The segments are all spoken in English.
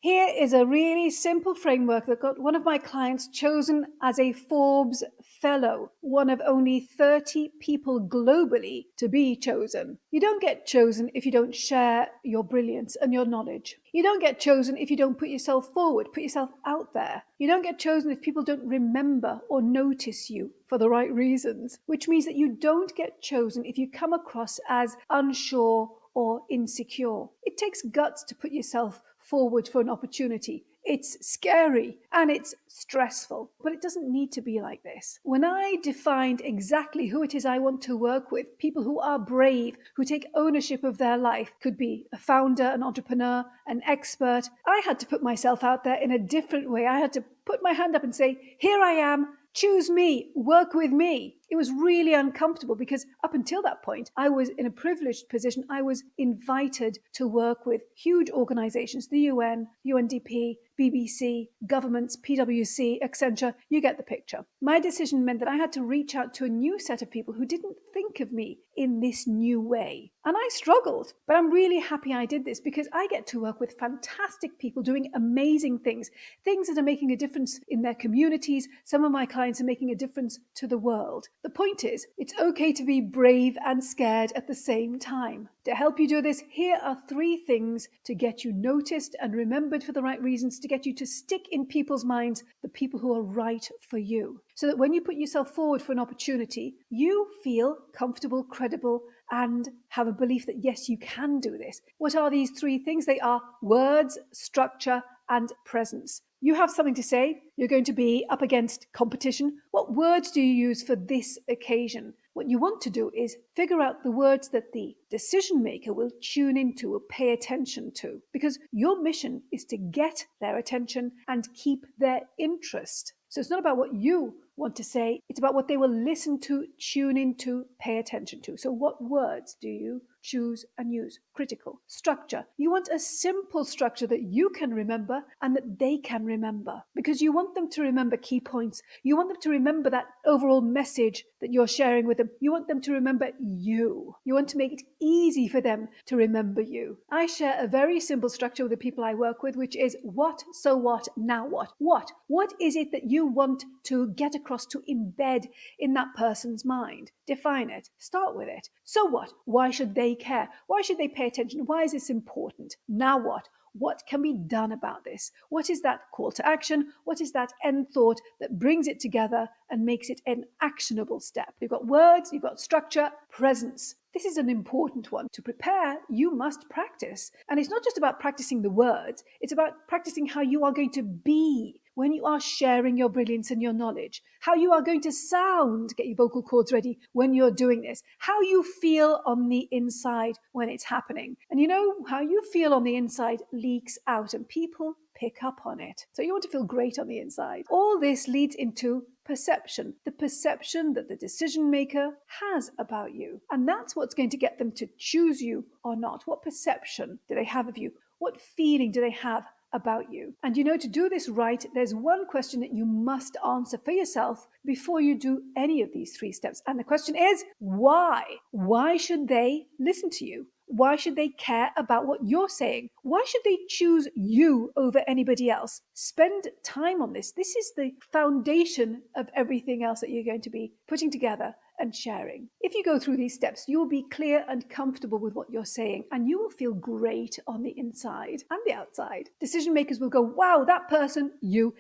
Here is a really simple framework that got one of my clients chosen as a Forbes Fellow, one of only 30 people globally to be chosen. You don't get chosen if you don't share your brilliance and your knowledge. You don't get chosen if you don't put yourself forward, put yourself out there. You don't get chosen if people don't remember or notice you for the right reasons, which means that you don't get chosen if you come across as unsure or insecure. It takes guts to put yourself forward for an opportunity. It's scary and it's stressful, but it doesn't need to be like this. When I defined exactly who it is I want to work with, people who are brave, who take ownership of their life, could be a founder, an entrepreneur, an expert, I had to put myself out there in a different way. I had to put my hand up and say, here I am. Choose me, work with me. It was really uncomfortable because up until that point, I was in a privileged position. I was invited to work with huge organizations, the UN, UNDP, BBC, governments, PwC, Accenture. You get the picture. My decision meant that I had to reach out to a new set of people who didn't think of me in this new way. And I struggled, but I'm really happy I did this because I get to work with fantastic people doing amazing things, things that are making a difference in their communities. Some of my clients are making a difference to the world. The point is, it's okay to be brave and scared at the same time. To help you do this, here are 3 things to get you noticed and remembered for the right reasons, to get you to stick in people's minds, the people who are right for you. So that when you put yourself forward for an opportunity, you feel comfortable, credible, and have a belief that yes, you can do this. What are these 3 things? They are words, structure, and presence. You have something to say. You're going to be up against competition. What words do you use for this occasion? What you want to do is figure out the words that the decision maker will tune into or pay attention to, because your mission is to get their attention and keep their interest. So it's not about what you want to say, it's about what they will listen to, tune into, pay attention to. So what words do you choose and use? Critical. Structure. You want a simple structure that you can remember and that they can remember, because you want them to remember key points. You want them to remember that overall message that you're sharing with them. You want them to remember you. You want to make it easy for them to remember you. I share a very simple structure with the people I work with, which is what, so what, now what? What is it that you want to get across, to embed in that person's mind? Define it. Start with it. So what? Why should they care? Why should they pay attention? Why is this important? Now what? What can be done about this? What is that call to action? What is that end thought that brings it together and makes it an actionable step? You've got words, you've got structure, presence. This is an important one. To prepare, you must practice. And it's not just about practicing the words, it's about practicing how you are going to be when you are sharing your brilliance and your knowledge, how you are going to sound, get your vocal cords ready when you're doing this, how you feel on the inside when it's happening. And you know, how you feel on the inside leaks out and people pick up on it. So you want to feel great on the inside. All this leads into perception, the perception that the decision maker has about you. And that's what's going to get them to choose you or not. What perception do they have of you? What feeling do they have about you? And you know, to do this right, there's one question that you must answer for yourself before you do any of these 3 steps. And the question is, why? Why should they listen to you? Why should they care about what you're saying? Why should they choose you over anybody else? Spend time on this. This is the foundation of everything else that you're going to be putting together and sharing. If you go through these steps, you will be clear and comfortable with what you're saying, and you will feel great on the inside and the outside. Decision makers will go, wow, that person,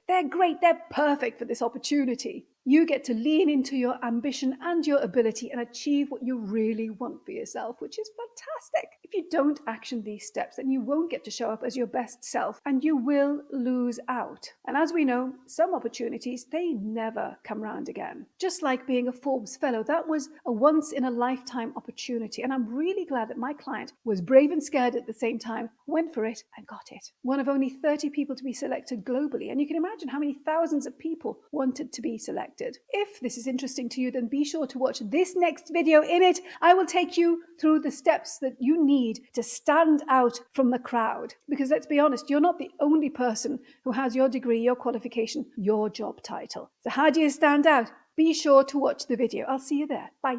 they're great, they're perfect for this opportunity. You get to lean into your ambition and your ability and achieve what you really want for yourself, which is fantastic. If you don't action these steps, then you won't get to show up as your best self and you will lose out. And as we know, some opportunities, they never come round again. Just like being a Forbes Fellow, that was a once in a lifetime opportunity. And I'm really glad that my client was brave and scared at the same time, went for it and got it. One of only 30 people to be selected globally. And you can imagine how many thousands of people wanted to be selected. If this is interesting to you, then be sure to watch this next video. In it, I will take you through the steps that you need to stand out from the crowd. Because let's be honest, you're not the only person who has your degree, your qualification, your job title. So how do you stand out? Be sure to watch the video. I'll see you there. Bye.